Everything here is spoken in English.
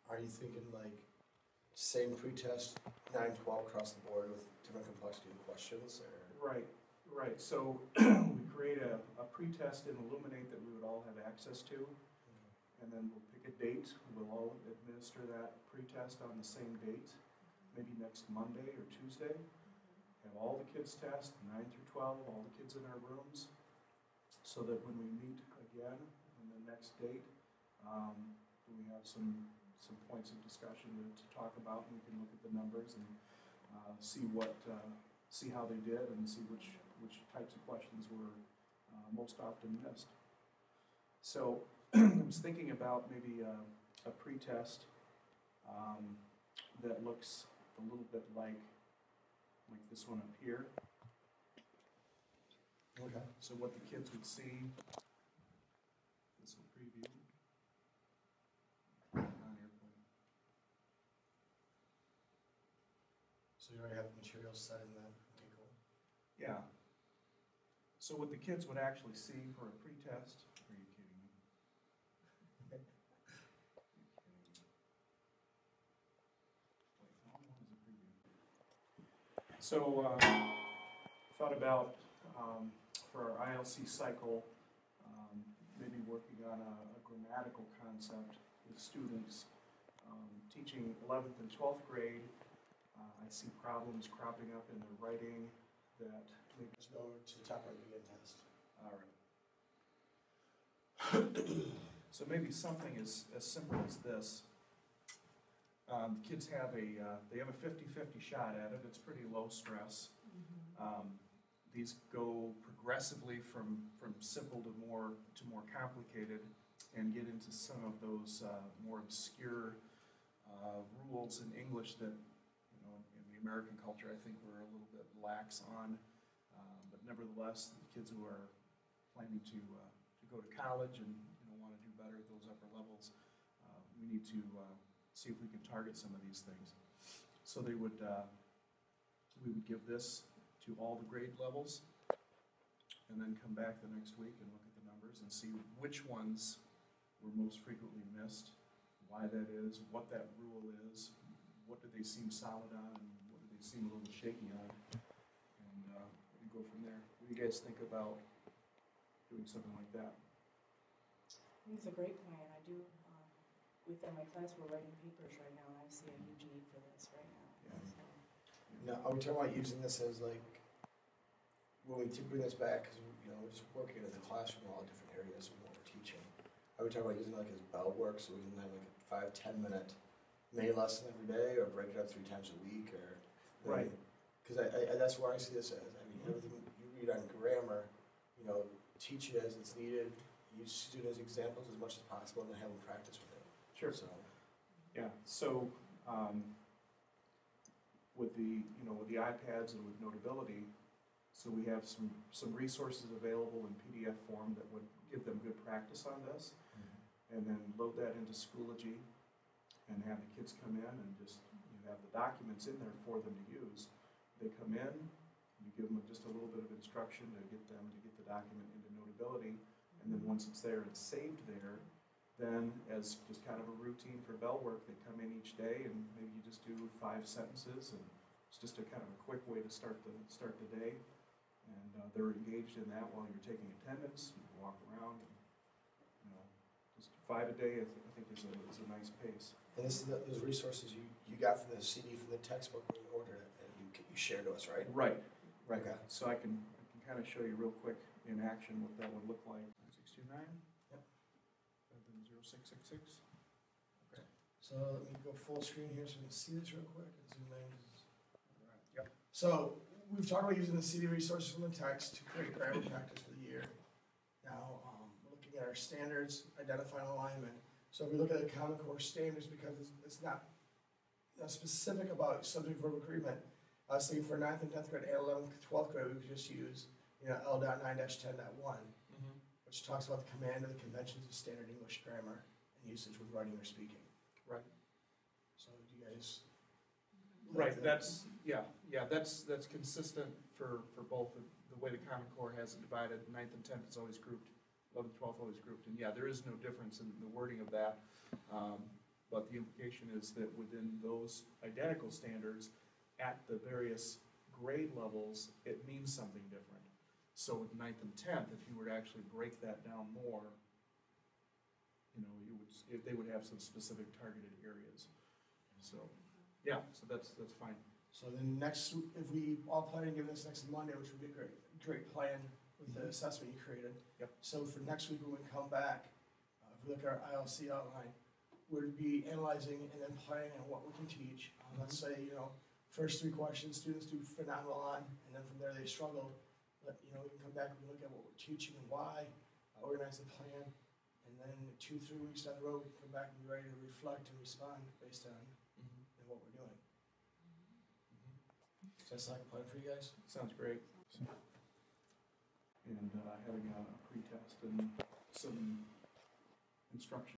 Are you thinking like same pretest, 9-12 across the board with different complexity of questions, or? Right, right. So we create a pretest in Illuminate that we would all have access to, and then we'll pick a date. We'll all administer that pretest on the same date, maybe next Monday or Tuesday. Have all the kids test, 9 through 12, all the kids in our rooms, so that when we meet again on the next date, we have some points of discussion to talk about, and we can look at the numbers and see how they did and see which types of questions were most often missed. So I was thinking about maybe a pretest that looks a little bit like this one up here. Okay. So what the kids would see, this will preview. On airplane. So you already have materials set in that. Okay, cool. Yeah. So what the kids would actually see for a pretest, are you kidding me? Are you kidding me? Wait, how long is the preview? So thought about for our ILC cycle, maybe working on a grammatical concept with students. Teaching 11th and 12th grade, I see problems cropping up in their writing that maybe. Let's go to the top of the begin test. All right. So maybe something as simple as this. The kids have they have a 50-50 shot at it. It's pretty low stress. These go progressively from simple to more complicated, and get into some of those more obscure rules in English that, in the American culture, I think we're a little bit lax on. But nevertheless, the kids who are planning to go to college and want to do better at those upper levels, we need to see if we can target some of these things. So we would give this to all the grade levels, and then come back the next week and look at the numbers and see which ones were most frequently missed, why that is, what that rule is, what do they seem solid on, and what do they seem a little shaky on, and we go from there. What do you guys think about doing something like that? I think it's a great plan. I do, within my class, we're writing papers right now, and I see a huge need for this right now. Yeah. So. Now, are we talking about using this as like, when we bring this back, because we're just working in the classroom in all different areas of what we're teaching. Are we talking about using it like as bell work, so we can have like a 5-10 minute main lesson every day, or break it up 3 times a week, or? Right. Because I that's where I see this as. I mean, everything you read on grammar, teach it as it's needed, use students as examples as much as possible, and then have them practice with it. Sure. So. Yeah. So with the iPads and with Notability, so we have some resources available in PDF form that would give them good practice on this, and then load that into Schoology, and have the kids come in and just have the documents in there for them to use. They come in, you give them just a little bit of instruction to get them to get the document into Notability, and then once it's there and saved there, then as just kind of a routine for bell work, they come in each day and maybe you just do 5 sentences, and it's just a kind of a quick way to start the day. And they're engaged in that while you're taking attendance. You can walk around, and just 5 a day. I think is a nice pace. And this is those resources you got from the CD from the textbook when you ordered it, and you shared to us, right? Right. Okay. So I can kind of show you real quick in action what that would look like. 629. Yep. 0666. Okay. So let me go full screen here so we can see this real quick and zoom in. Yep. So we've talked about using the CD resources from the text to create grammar practice for the year. Now we're looking at our standards, identifying alignment. So if we look at the Common Core standards, because it's not specific about subject-verb agreement, I was thinking for 9th and 10th grade and 11th, 12th grade, we could just use L.9-10.1, which talks about the command of the conventions of standard English grammar and usage with writing or speaking. Right. So do you guys? Right. That's consistent for both the way the Common Core has it divided. 9th and 10th is always grouped. 11th, 12th always grouped. And yeah, there is no difference in the wording of that. But the implication is that within those identical standards, at the various grade levels, it means something different. So with 9th and 10th, if you were to actually break that down more, you know, they would have some specific targeted areas. So, yeah, so that's fine. So then if we all plan on giving this next Monday, which would be a great plan with the assessment you created. Yep. So for next week, when we come back, if we look at our ILC outline, we'd be analyzing and then planning on what we can teach. Let's say, you know, first 3 questions, students do phenomenal on, and then from there they struggle. But, you know, we can come back and look at what we're teaching and why, organize the plan, and then 2-3 weeks down the road, we can come back and be ready to reflect and respond based on what we're doing. Does that sound like a plan for you guys? Sounds great. And having a pretest and some instruction